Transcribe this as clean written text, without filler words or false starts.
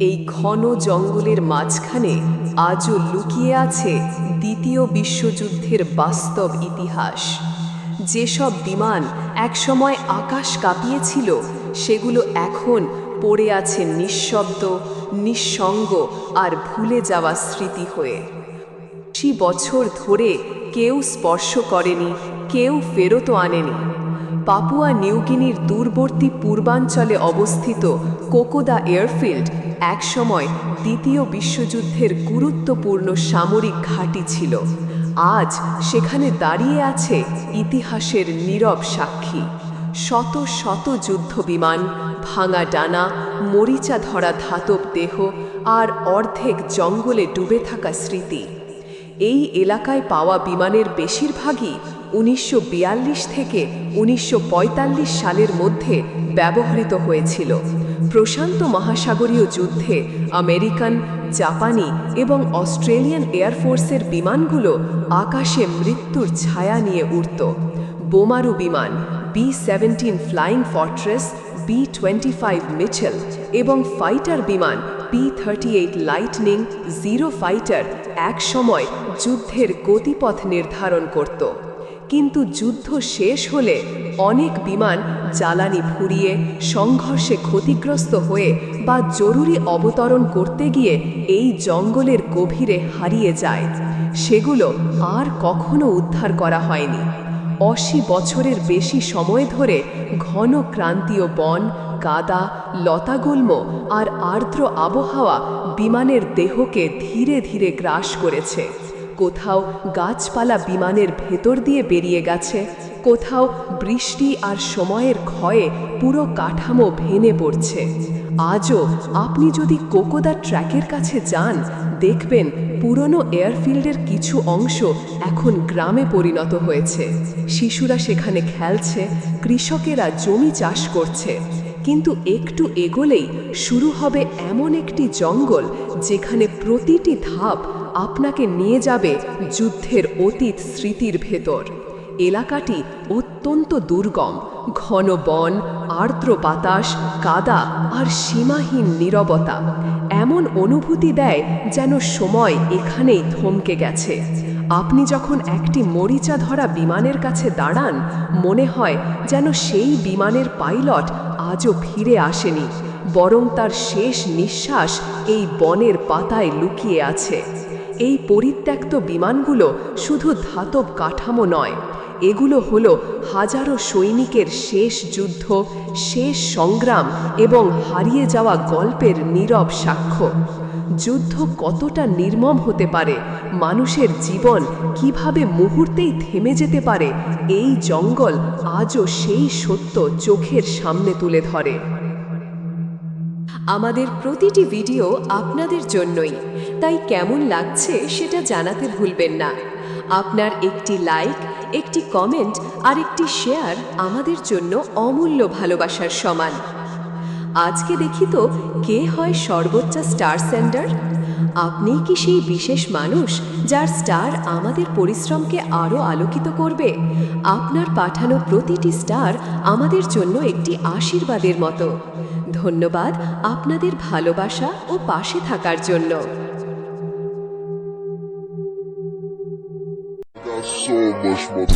এই ঘন জঙ্গলের মাঝখানে আজও লুকিয়ে আছে দ্বিতীয় বিশ্বযুদ্ধের বাস্তব ইতিহাস। যেসব বিমান একসময় আকাশ কাঁপিয়েছিল, সেগুলো এখন পড়ে আছে নিঃশব্দ, নিঃসঙ্গ আর ভুলে যাওয়া স্মৃতি হয়ে। 80 বছর ধরে কেউ স্পর্শ করেনি, কেউ ফেরতও আনেনি। পাপুয়া নিউগিনির দূরবর্তী পূর্বাঞ্চলে অবস্থিত কোকোদা এয়ারফিল্ড একসময় দ্বিতীয় বিশ্বযুদ্ধের গুরুত্বপূর্ণ সামরিক ঘাঁটি ছিল। আজ সেখানে দাঁড়িয়ে আছে ইতিহাসের নীরব সাক্ষী। শত শত যুদ্ধবিমান, ভাঙা ডানা, মরিচা ধরা ধাতব দেহ আর অর্ধেক জঙ্গলে ডুবে থাকা স্মৃতি। এই এলাকায় পাওয়া বিমানের বেশিরভাগই 1942 থেকে 1945 সালের মধ্যে ব্যবহৃত হয়েছিল। প্রশান্ত মহাসাগরীয় যুদ্ধে আমেরিকান, জাপানি এবং অস্ট্রেলিয়ান এয়ারফোর্সের বিমানগুলো আকাশে মৃত্যুর ছায়া নিয়ে উড়ত। বোমারু বিমান B-17 flying fortress, B-25 Mitchell এবং ফাইটার বিমান P-38 লাইটনিং জিরো ফাইটার একসময় যুদ্ধের গতিপথ নির্ধারণ করত। কিন্তু যুদ্ধ শেষ হলে অনেক বিমান জ্বালানি ফুরিয়ে, সংঘর্ষে ক্ষতিগ্রস্ত হয়ে বা জরুরি অবতরণ করতে গিয়ে এই জঙ্গলের গভীরে হারিয়ে যায়। সেগুলো আর কখনো উদ্ধার করা হয়নি। 80 বছরের বেশি সময় ধরে ঘন ক্রান্তীয় বন, কাদা, লতাগুল্ম আর আর্দ্র আবহাওয়া বিমানের দেহকে ধীরে ধীরে গ্রাস করেছে। কোথাও গাছপালা বিমানের ভেতর দিয়ে বেরিয়ে গেছে, কোথাও বৃষ্টি আর সময়ের ক্ষয়ে পুরো কাঠামো ভেঙে পড়ছে। আজও আপনি যদি কোকোদা ট্র্যাকের কাছে যান, দেখবেন পুরনো এয়ারফিল্ডের কিছু অংশ এখন গ্রামে পরিণত হয়েছে। শিশুরা সেখানে খেলছে, কৃষকেরা জমি চাষ করছে। কিন্তু একটু এগোলেই শুরু হবে এমন একটি জঙ্গল যেখানে প্রতিটি ধাপ আপনাকে নিয়ে যাবে যুদ্ধের অতীত স্মৃতির ভেতর। এলাকাটি অত্যন্ত দুর্গম, ঘন বন, আর্দ্র বাতাস, কাদা আর সীমাহীন নীরবতা এমন অনুভূতি দেয় যেন সময় এখানেই থমকে গেছে। আপনি যখন একটি মরিচা ধরা বিমানের কাছে দাঁড়ান, মনে হয় যেন সেই বিমানের পাইলট আজও ফিরে আসেনি, বরং তার শেষ নিঃশ্বাস এই বনের পাতায় লুকিয়ে আছে। এই পরিত্যক্ত বিমানগুলো শুধু ধাতব কাঠামো নয়, এগুলো হলো হাজারো সৈনিকের শেষ যুদ্ধ, শেষ সংগ্রাম এবং হারিয়ে যাওয়া গল্পের নীরব সাক্ষ্য। যুদ্ধ কতটা নির্মম হতে পারে, মানুষের জীবন কিভাবে মুহূর্তেই থেমে যেতে পারে, এই জঙ্গল আজও সেই সত্য চোখের সামনে তুলে ধরে। আমাদের প্রতিটি ভিডিও আপনাদের জন্যই, তাই কেমন লাগছে সেটা জানাতে ভুলবেন না। আপনার একটি লাইক, একটি কমেন্ট আর একটি শেয়ার আমাদের জন্য অমূল্য ভালোবাসার সমান। আজকে দেখি তো কে হয় সর্বোচ্চ স্টার সেন্ডার। আপনি কি সেই বিশেষ মানুষ যার স্টার আমাদের পরিশ্রমকে আরও আলোকিত করবে? আপনার পাঠানো প্রতিটি স্টার আমাদের জন্য একটি আশীর্বাদের মতো। ধন্যবাদ আপনাদের ভালোবাসা ও পাশে থাকার জন্য। So much more.